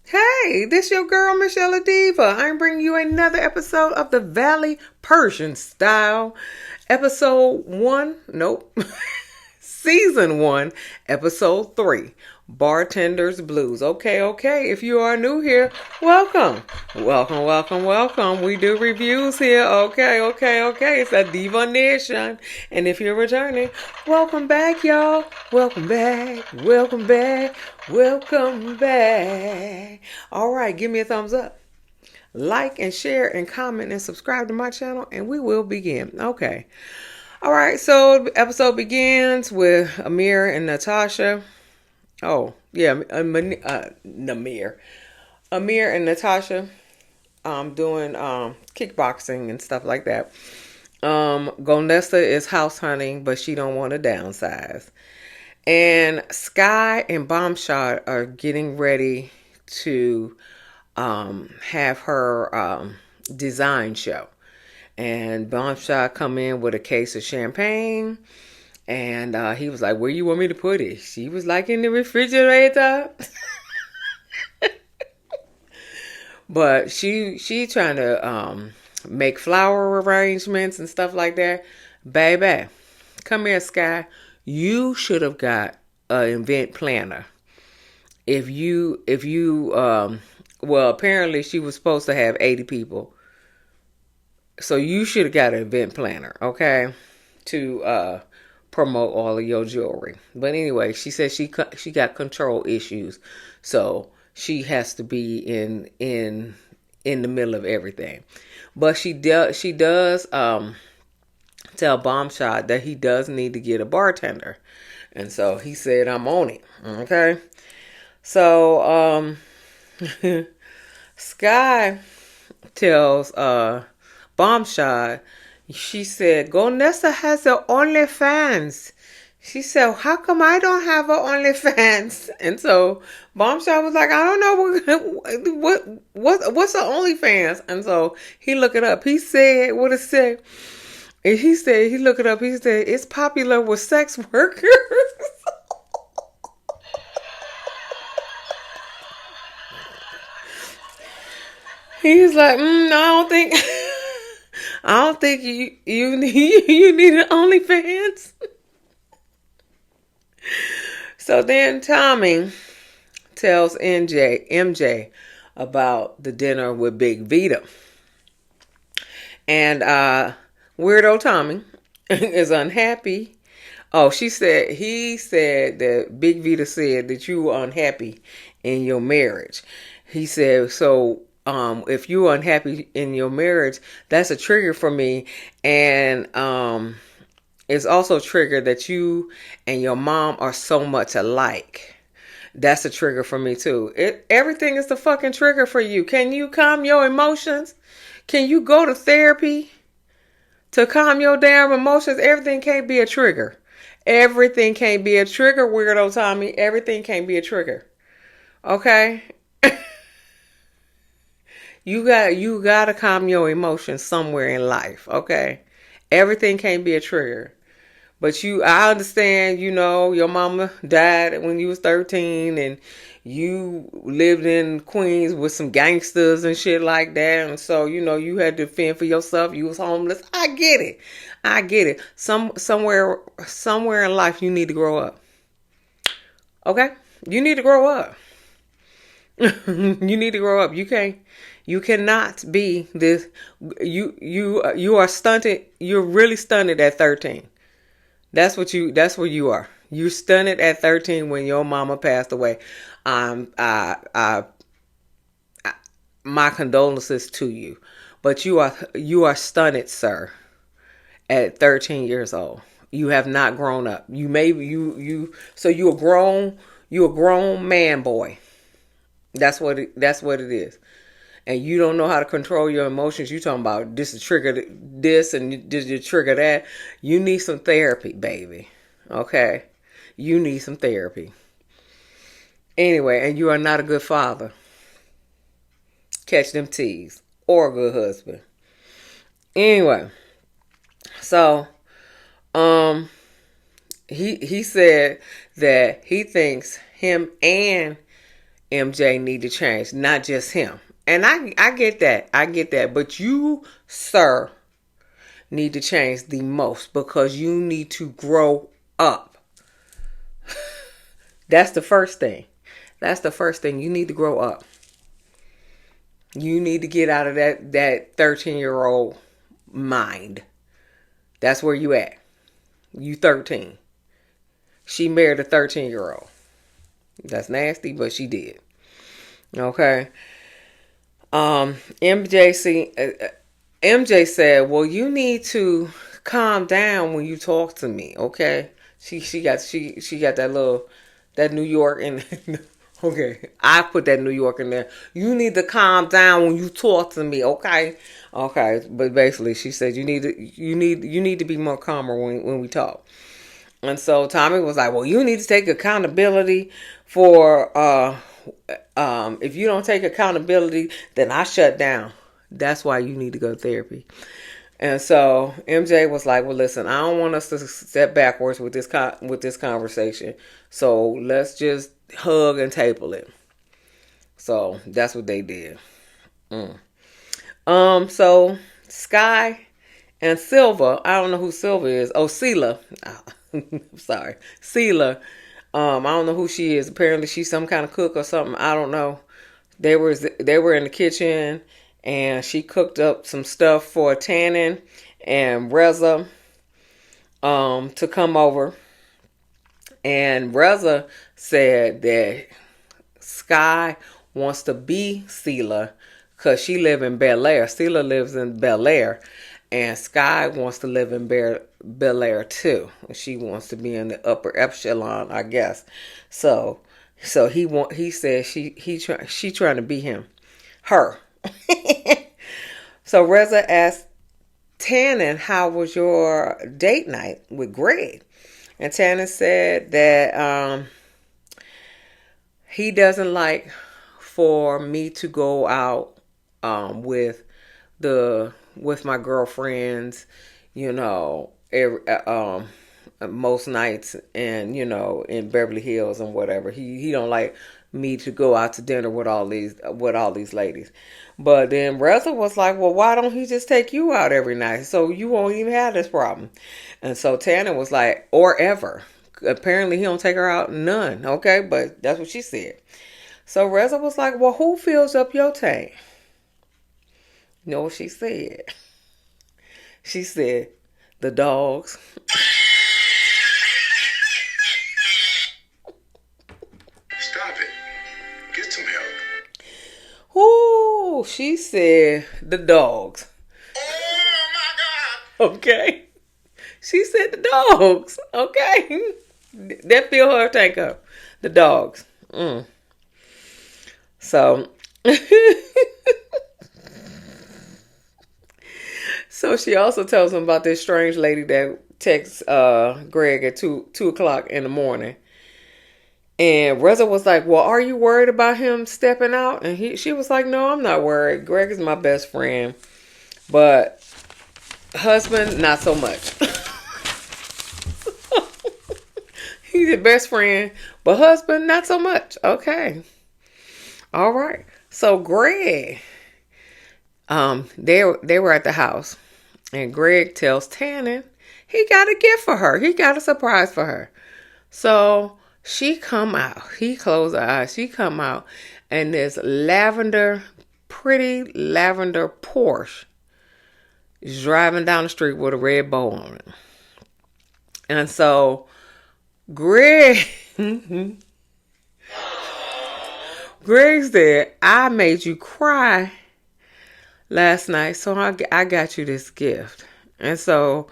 Hey, this your girl Michelle Diva. I'm bringing you another episode of the Valley Persian Style. Episode 1, nope. Season 1, Episode 3. Bartender's Blues. Okay. If you are new here, welcome. Welcome. We do reviews here. Okay. It's a Diva Nation. And if you're returning, welcome back, y'all. Welcome back. All right, give me a thumbs up. Like and share and comment and subscribe to my channel, and we will begin. Okay. All right, so the episode begins with Amir and Natasha. Oh, yeah, Namir. Amir and Natasha doing kickboxing and stuff like that. Golnesa is house hunting, but she don't want to downsize. And Sky and Bamshad are getting ready to have her design show. And Bamshad come in with a case of champagne. And he was like, where you want me to put it? She was like, in the refrigerator. But she trying to make flower arrangements and stuff like that. Baby, come here, Sky. You should have got an event planner. If you well, apparently she was supposed to have 80 people. So you should have got an event planner, okay? To promote all of your jewelry. But anyway, she said she got control issues. So she has to be in the middle of everything. But she does tell Bamshad that he does need to get a bartender. And so he said, I'm on it. Okay. So Sky tells Bamshad, she said, Golnesa has an OnlyFans. She said, how come I don't have an OnlyFans? And so Bamshad was like, I don't know what's an OnlyFans. And so he looked it up. He said what it said. And he said, he looked it up. He said, it's popular with sex workers. He was like, I don't think you need an OnlyFans. So then Tommy tells MJ about the dinner with Big Vita. And weirdo Tommy is unhappy. Oh, he said that Big Vita said that you were unhappy in your marriage. He said, so if you're unhappy in your marriage, that's a trigger for me. And it's also a trigger that you and your mom are so much alike. That's a trigger for me too. Everything is the fucking trigger for you. Can you calm your emotions? Can you go to therapy to calm your damn emotions? Everything can't be a trigger. Everything can't be a trigger, weirdo Tommy. Everything can't be a trigger. Okay? You got to calm your emotions somewhere in life, okay? Everything can't be a trigger. But I understand, your mama died when you was 13 and you lived in Queens with some gangsters and shit like that. And so, you had to fend for yourself. You was homeless. I get it. Somewhere in life you need to grow up. Okay? You need to grow up. You need to grow up. You cannot be this. You are stunted. You're really stunted at 13. That's where you are. You're stunted at 13 when your mama passed away. My condolences to you, but you are stunted, sir, at 13 years old. You have not grown up. So you're a grown man boy. That's what it is. And you don't know how to control your emotions. You talking about this to trigger this and this to trigger that. You need some therapy, baby. Okay? You need some therapy. Anyway, and you are not a good father. Catch them T's. Or a good husband. Anyway. So, he said that he thinks him and MJ need to change, not just him. And I get that. I get that. But you, sir, need to change the most because you need to grow up. That's the first thing. That's the first thing. You need to grow up. You need to get out of that 13-year-old mind. That's where you at. You 13. She married a 13-year-old. That's nasty, but she did. Okay. MJ said, "Well, you need to calm down when you talk to me." Okay. She got that New York in. Okay, I put that New York in there. You need to calm down when you talk to me. Okay. Okay. But basically, she said you need to be more calmer when we talk. And so Tommy was like, "Well, you need to take accountability for if you don't take accountability, then I shut down. That's why you need to go to therapy." And so MJ was like, "Well, listen, I don't want us to step backwards with this conversation. So let's just hug and table it." So that's what they did. So Sky and Silva, I don't know who Silva is. Oh, Sela. Sorry, Sela. I don't know who she is. Apparently, she's some kind of cook or something. I don't know. They were in the kitchen, and she cooked up some stuff for Tanin and Resa to come over. And Resa said that Sky wants to be Sela because she lives in Bel Air. Sela lives in Bel Air, and Sky wants to live in Bel Air too. She wants to be in the upper echelon, I guess. So he said she trying to be her. So Resa asked Tanin, "How was your date night with Greg?" And Tanin said that he doesn't like for me to go out with my girlfriends, most nights, and in Beverly Hills and whatever. He don't like me to go out to dinner with all these ladies. But then Resa was like, "Well, why don't he just take you out every night so you won't even have this problem?" And so Tanin was like, "Or ever." Apparently he don't take her out none. Okay, but that's what she said. So Resa was like, "Well, who fills up your tank?" You know what she said? She said, "The dogs." Stop it. Get some help. Ooh, she said the dogs. Oh my God. Okay. She said the dogs. Okay. That fill her tank up. The dogs. So so she also tells him about this strange lady that texts Greg at 2 o'clock in the morning. And Resa was like, "Well, are you worried about him stepping out?" And she was like, "No, I'm not worried. Greg is my best friend. But husband, not so much." He's your best friend, but husband, not so much. Okay. All right. So Greg, they were at the house, and Greg tells Tanin he got a gift for her. He got a surprise for her. So she come out. He closed her eyes. She come out, and this pretty lavender Porsche is driving down the street with a red bow on it. And so Greg said, "I made you cry last night, so I got you this gift." And so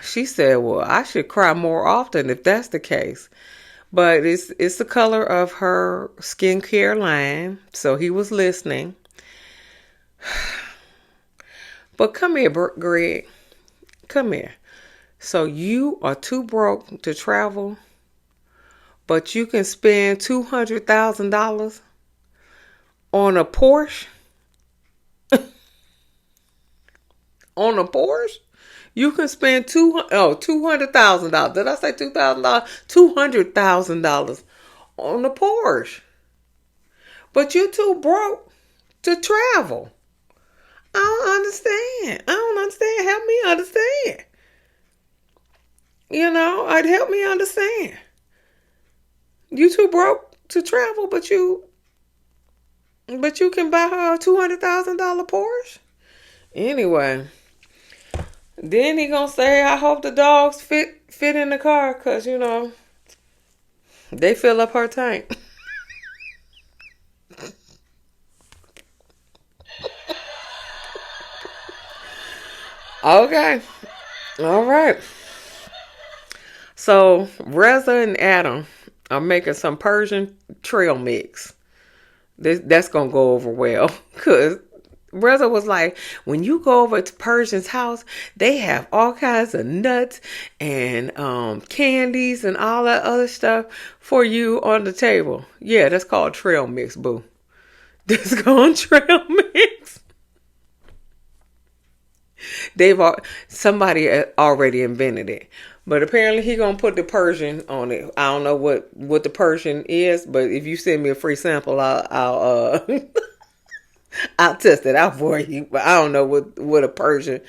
she said, "Well, I should cry more often if that's the case." But it's the color of her skincare line, so he was listening. But come here, Greg. Come here. So you are too broke to travel, but you can spend $200,000 on a Porsche? On a Porsche? You can spend $200,000. Did I say $2,000? $200,000 on the Porsche. But you too broke to travel. I don't understand. I don't understand. Help me understand. I'd help me understand. You too broke to travel, but you can buy her a $200,000 Porsche. Anyway, then he gonna say, I hope the dogs fit in the car, cause they fill up her tank. Okay. All right. So Reza and Adam are making some Persian trail mix. That's gonna go over well, cause Reza was like, when you go over to Persian's house, they have all kinds of nuts and candies and all that other stuff for you on the table. Yeah, that's called trail mix, boo. That's called trail mix. Somebody already invented it, but apparently he gonna put the Persian on it. I don't know what the Persian is, but if you send me a free sample, I'll I'll test it out for you. But I don't know what a Persian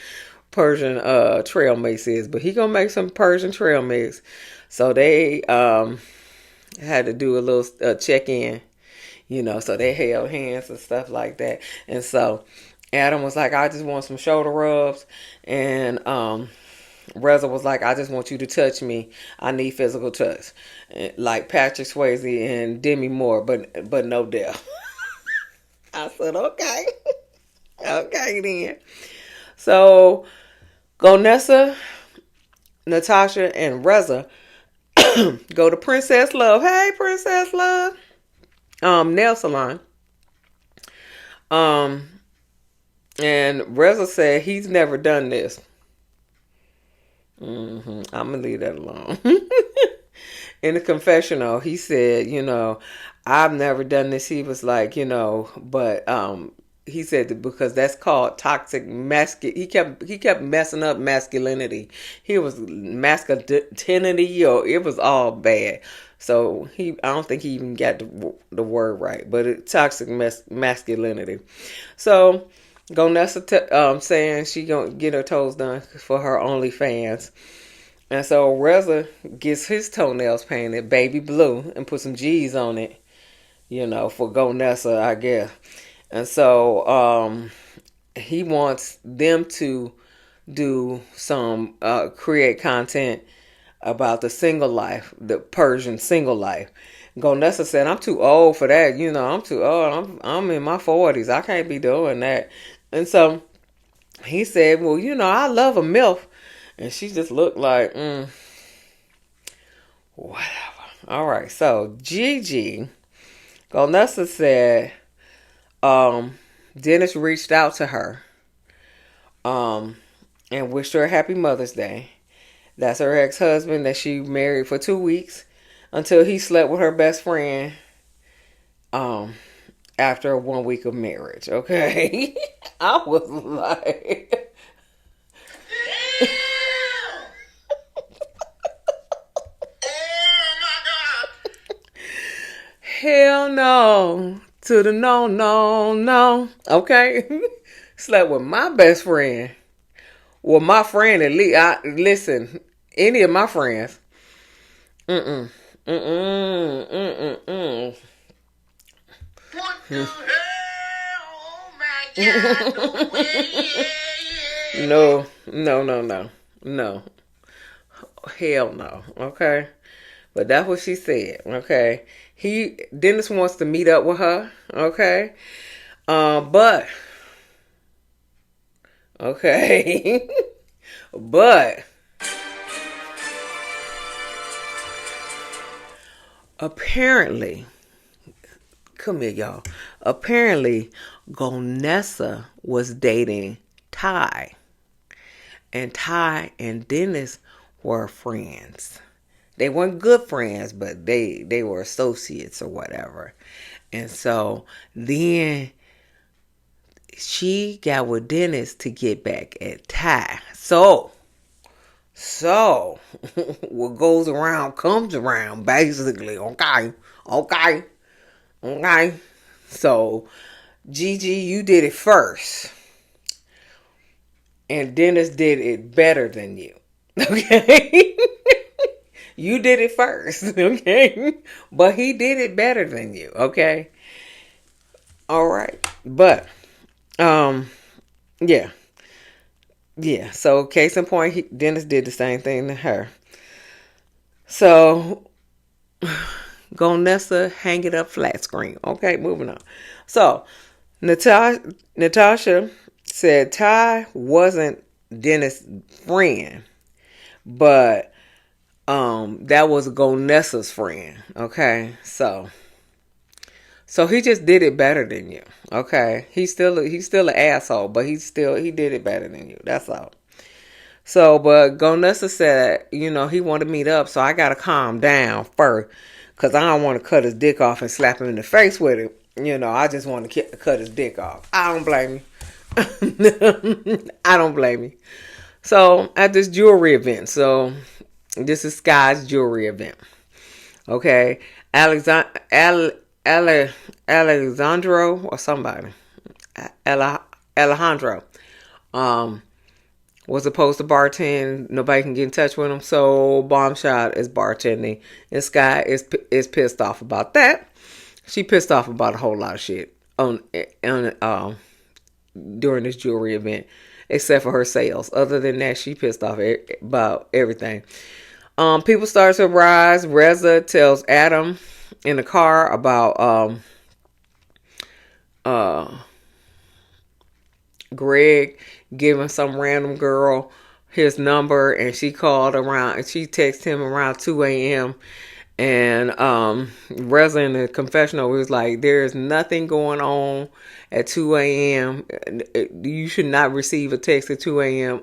trail mix is, but he gonna make some Persian trail mix. So they had to do a little check in, so they held hands and stuff like that. And so Adam was like, I just want some shoulder rubs. And Reza was like, I just want you to touch me. I need physical touch. Like Patrick Swayze and Demi Moore, but no death. I said, okay. Okay then. So Golnesa, Natasha, and Reza go to Princess Love. Hey, Princess Love. Nail salon. And Reza said he's never done this. I'm gonna leave that alone. In the confessional, he said, I've never done this. He was like, but he said that because that's called toxic masculinity. He kept messing up masculinity. He was masculinity, or it was all bad. So I don't think he even got the word right, but toxic masculinity. So Golnesa saying she gonna get her toes done for her OnlyFans. And so Reza gets his toenails painted baby blue and put some G's on it, for Golnesa, I guess. And so he wants them to do some create content about the single life, the Persian single life. Golnesa said, I'm too old for that. I'm too old. I'm in my 40s. I can't be doing that. And so he said, well, I love a MILF. And she just looked like, whatever. All right. So Gigi, Golnesa said, Dennis reached out to her, and wished her a happy Mother's Day. That's her ex-husband that she married for 2 weeks until he slept with her best friend, after 1 week of marriage. Okay. I was like, hell no. To the no, no, no. Okay. Slept with my best friend. Well, my friend at least. Listen, any of my friends. Mm-mm. Mm-mm. Mm-mm. What the hell? Oh my God. No. No. Hell no. Okay. But that's what she said. Okay. Dennis wants to meet up with her. Okay. But okay. But apparently, come here, y'all. Apparently, Golnesa was dating Ty. And Ty and Dennis were friends. They weren't good friends, but they were associates or whatever. And so then she got with Dennis to get back at Ty. So So, what goes around comes around, basically. Okay. Okay. Okay. So, Gigi, you did it first. And Dennis did it better than you. Okay? You did it first. Okay? But he did it better than you. Okay? All right. But, um, yeah. Yeah. So, case in point, Dennis did the same thing to her. So, Golnesa, hang it up flat screen. Okay, moving on. So, Natasha said Ty wasn't Dennis' friend, but that was Golnesa's friend. Okay, so he just did it better than you. Okay, he's still an asshole, but he did it better than you. That's all. So, but Golnesa said, he wanted to meet up, so I gotta calm down first, cause I don't want to cut his dick off and slap him in the face with it. I just want to cut his dick off. I don't blame you. I don't blame you. So at this jewelry event, so this is Sky's jewelry event. Okay, Alexandro or somebody, Alejandro, was supposed to bartend. Nobody can get in touch with him, so Bamshad is bartending, and Sky is pissed off about that. She pissed off about a whole lot of shit on during this jewelry event, except for her sales. Other than that, she pissed off about everything. People start to rise. Resa tells Adam in the car about Greg giving some random girl his number, and she called around, and she texted him around 2 a.m. And Resa in the confessional was like, there's nothing going on at 2 a.m. You should not receive a text at 2 a.m.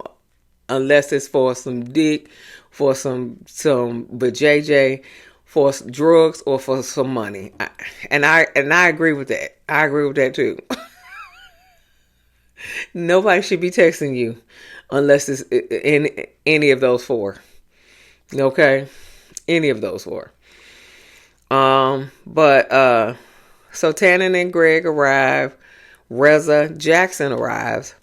unless it's for some dick, for some JJ, for drugs, or for some money. And I agree with that. I agree with that too. Nobody should be texting you unless it's in any of those four. Okay? Any of those four. But so Tanin and Greg arrive. Resa Jackson arrives.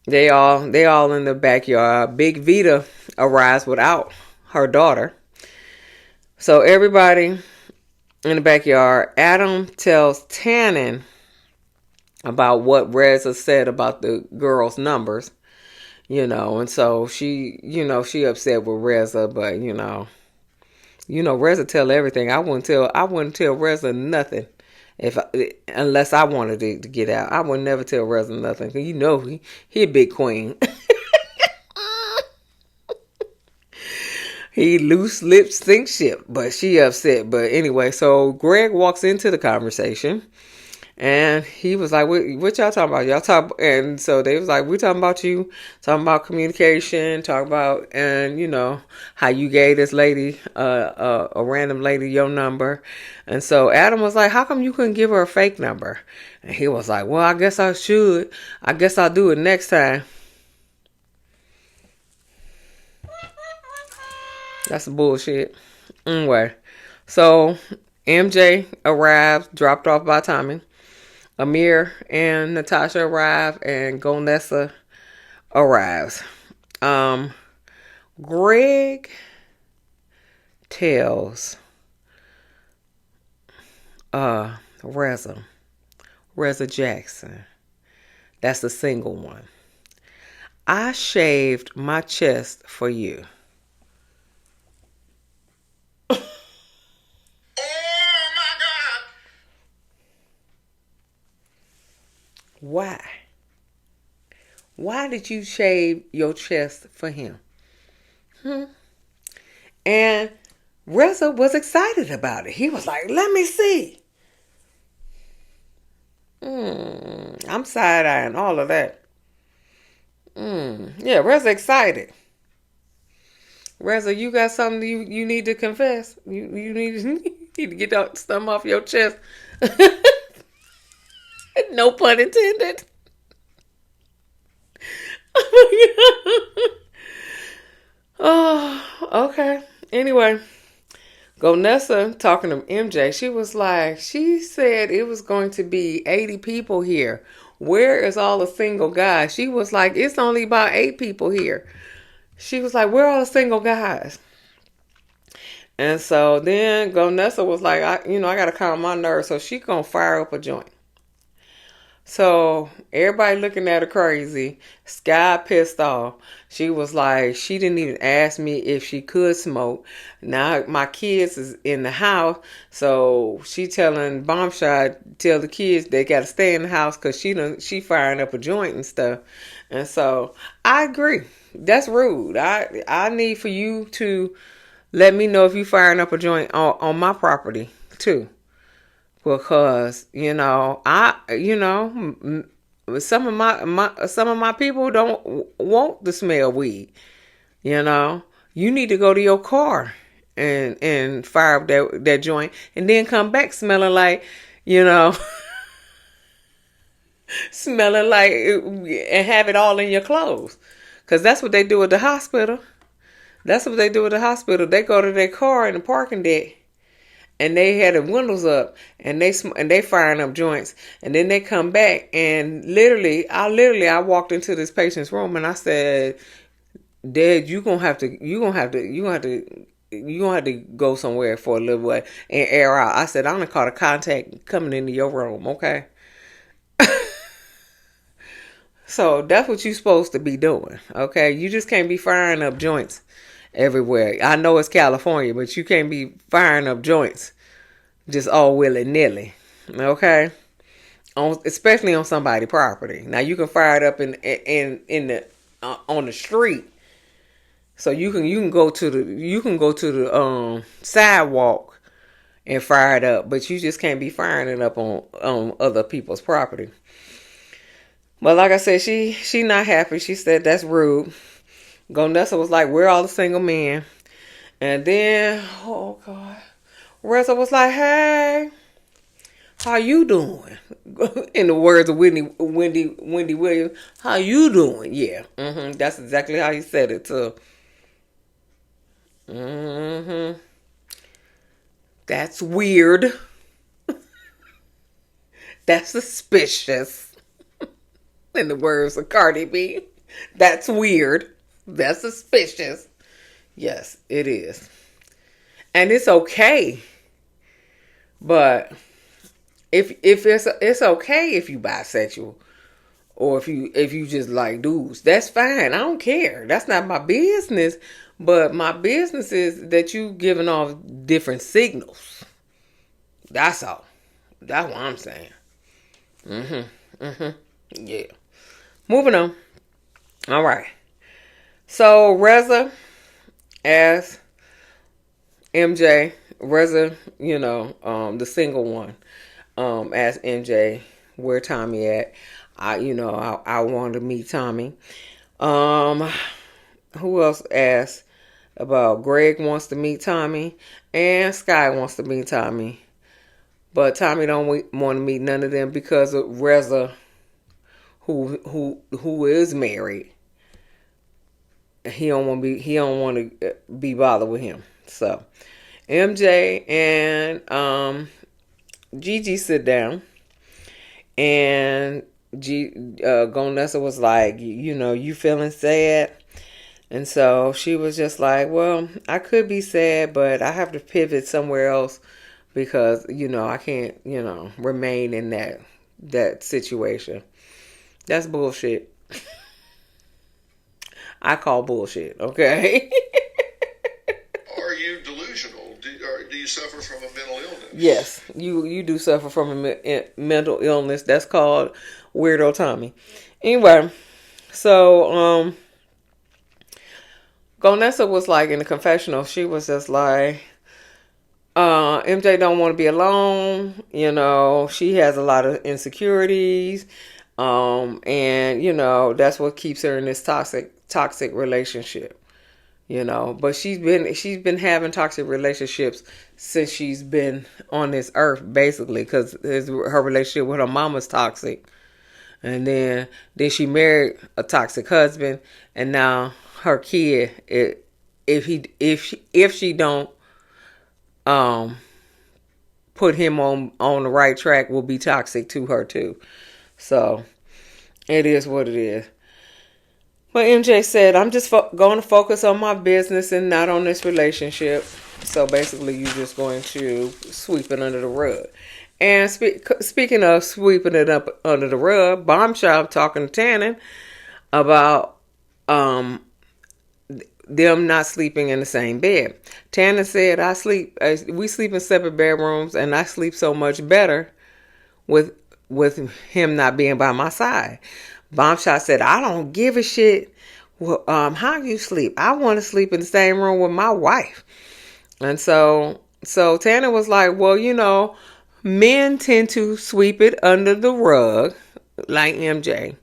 They all in the backyard. Big Vita arrives without her daughter. So everybody in the backyard. Adam tells Tanin about what Resa said about the girl's numbers, and so she upset with Resa, but Resa tell everything. I wouldn't tell Resa nothing unless I wanted to get out. I would never tell Resa nothing. He a big queen. He loose lips sink ship, but she upset. But anyway, so Greg walks into the conversation. And he was like, what y'all talking about? Y'all talk, and so they was like, we talking about you, talking about communication, talking about, and how you gave this lady, a random lady, your number. And so Adam was like, how come you couldn't give her a fake number? And he was like, well, I guess I should. I guess I'll do it next time. That's bullshit. Anyway, so MJ arrived, dropped off by Tommy. Amir and Natasha arrive, and Golnesa arrives. Greg tells Resa Jackson, that's the single one, I shaved my chest for you. Why? Why did you shave your chest for him? And Resa was excited about it. He was like, let me see. I'm side-eyeing all of that. Yeah, Resa excited. Resa, you got something you need to confess? You need to get something off your chest. No pun intended. Oh my God. Okay. Anyway, Golnesa talking to MJ, she said it was going to be 80 people here. Where is all the single guys? She was like, it's only about 8 people here. She was like, where are all the single guys? And so then Golnesa was like, I got to calm my nerves. So she going to fire up a joint. So everybody looking at her crazy. Sky pissed off. She was like, she didn't even ask me if she could smoke. Now my kids is in the house, so she telling Bamshad tell the kids they got to stay in the house because she firing up a joint and stuff. And so I agree. That's rude. I need for you to let me know if you firing up a joint on my property too. Because some of my people don't want the smell weed. You need to go to your car and fire up that joint, and then come back smelling like you know smelling like and have it all in your clothes. Because that's what they do at the hospital. That's what they do at the hospital. They go to their car in the parking deck, and they had the windows up, and they firing up joints, and then they come back, and I walked into this patient's room, and I said, Dad, you're gonna have to go somewhere for a little while and air out. I said, I'm gonna call the contact coming into your room, okay? So that's what you're supposed to be doing, okay? You just can't be firing up joints everywhere. I know it's California, but you can't be firing up joints just all willy-nilly, okay? Especially on somebody's property. Now you can fire it up in the on the street, so you can go to the sidewalk and fire it up, but you just can't be firing it up on other people's property. But like I said, she not happy. She said that's rude. Golnesa was like, "Where are all the single men?" And then, oh God, Resa was like, "Hey, how you doing?" In the words of Wendy Williams, "How you doing?" Yeah, that's exactly how he said it too. That's weird. That's suspicious. In the words of Cardi B, that's weird. That's suspicious. Yes, it is. And it's okay. But if it's okay if you bisexual, or if you just like dudes, that's fine. I don't care. That's not my business. But my business is that you giving off different signals. That's all. That's what I'm saying. Yeah. Moving on. All right. So Resa asked MJ, the single one, asked MJ where Tommy at. I wanted to meet Tommy. Who else asked about Greg wants to meet Tommy, and Sky wants to meet Tommy, but Tommy don't want to meet none of them because of Resa, who is married. He don't want to be bothered with him. So MJ and Gigi sit down, and Golnesa was like, you feeling sad? And so she was just like, well, I could be sad, but I have to pivot somewhere else because, I can't, remain in that situation. That's bullshit. I call bullshit, okay? Are you delusional? Do you suffer from a mental illness? Yes, you do suffer from a mental illness. That's called Weirdo Tommy. Anyway, so Golnesa was like in the confessional. She was just like, MJ don't want to be alone. She has a lot of insecurities. And that's what keeps her in this toxic relationship. But she's been having toxic relationships since she's been on this earth, basically, because her relationship with her mama's toxic. And then she married a toxic husband, and now her kid if she don't um put him on the right track, will be toxic to her too. So it is what it is. But MJ said, I'm just going to focus on my business and not on this relationship. So basically, you're just going to sweep it under the rug. And speaking of sweeping it up under the rug, Bamshad talking to Tanin about them not sleeping in the same bed. Tanin said, we sleep in separate bedrooms, and I sleep so much better with him not being by my side. Bamshad said, I don't give a shit how you sleep. I want to sleep in the same room with my wife. And so Tanin was like, well, men tend to sweep it under the rug, like MJ.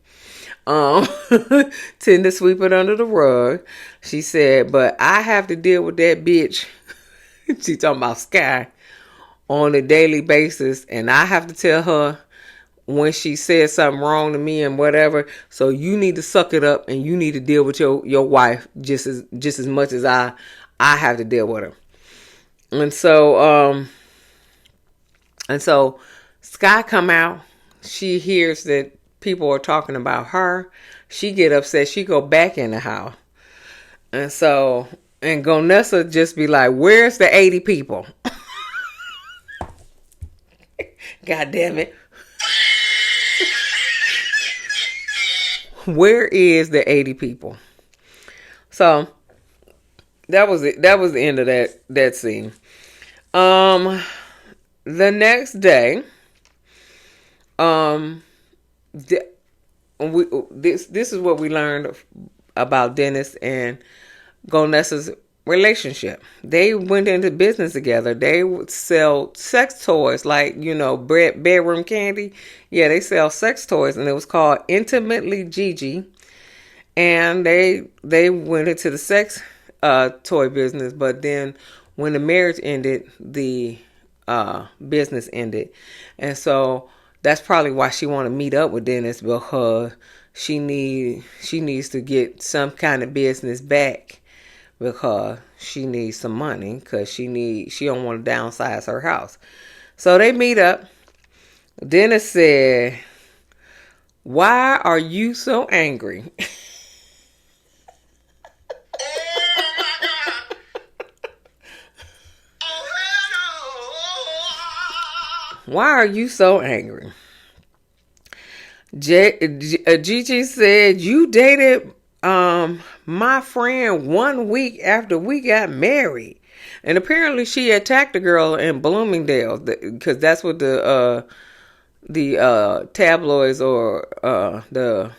Tend to sweep it under the rug. She said, but I have to deal with that bitch. She talking about Sky on a daily basis, and I have to tell her when she says something wrong to me and whatever. So you need to suck it up, and you need to deal with your wife just as much as I have to deal with her. And so Sky come out. She hears that people are talking about her. She get upset. She go back in the house. And Golnesa just be like, where's the 80 people? God damn it. Where is the 80 people? So that was it. That was the end of that scene. The next day, this is what we learned about Dennis and Golnesa's relationship. They went into business together. They would sell sex toys, like bedroom candy. Yeah, they sell sex toys, and it was called Intimately Gigi. And they went into the sex toy business, but then when the marriage ended, the business ended. And so that's probably why she want to meet up with Dennis, because she needs to get some kind of business back, because she needs some money, because she don't want to downsize her house. So they meet up. Dennis said, why are you so angry? Why are you so angry? Gigi said, you dated my friend 1 week after we got married. And apparently she attacked a girl in Bloomingdale, because that's what the tabloids or the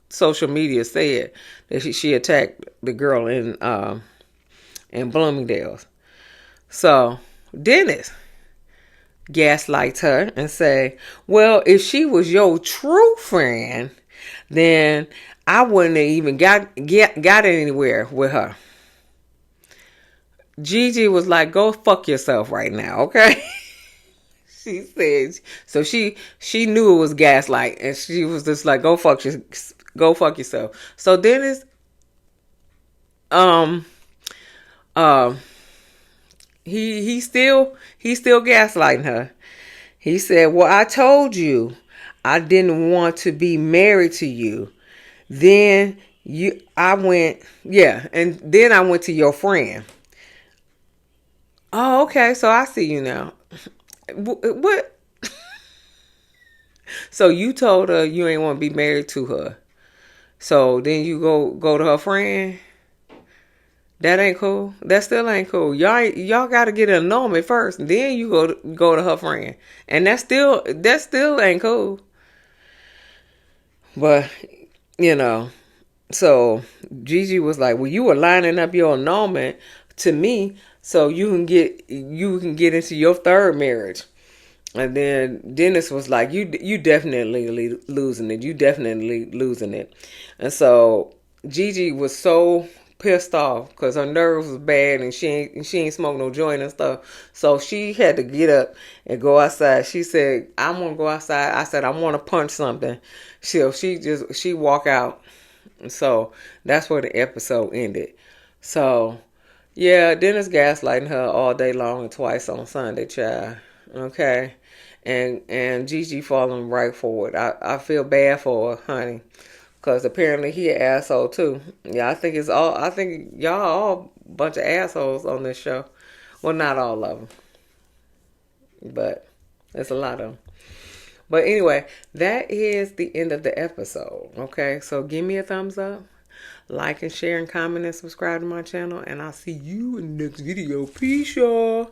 social media said, that she attacked the girl in Bloomingdale's. So Dennis gaslights her and say, well, if she was your true friend, then I wouldn't have even got anywhere with her. Gigi was like, go fuck yourself right now, okay? She said, so she knew it was gaslight, and she was just like, go fuck yourself. So Dennis He still gaslighting her. He said, well, I told you I didn't want to be married to you. Then I went to your friend. Oh, okay. So I see you now. What? So you told her you ain't want to be married to her. So then you go to her friend. That ain't cool. That still ain't cool. Y'all got to get an annulment first, and then you go to her friend, and that still ain't cool. But so Gigi was like, "Well, you were lining up your annulment to me, so you can get into your third marriage." And then Dennis was like, "You definitely losing it. You definitely losing it." And so Gigi was so pissed off because her nerves was bad, and she ain't smoked no joint and stuff. So she had to get up and go outside. She said, "I want to go outside." I said, "I want to punch something." She walk out. So that's where the episode ended. So Yeah, Dennis gaslighting her all day long and twice on Sunday, child. Okay. And Gigi falling right for it. I feel bad for her, honey. Cause apparently he an asshole too. Yeah, I think y'all all a bunch of assholes on this show. Well, not all of them, but it's a lot of them. But anyway, that is the end of the episode. Okay, so give me a thumbs up, like and share and comment and subscribe to my channel, and I'll see you in the next video. Peace, y'all.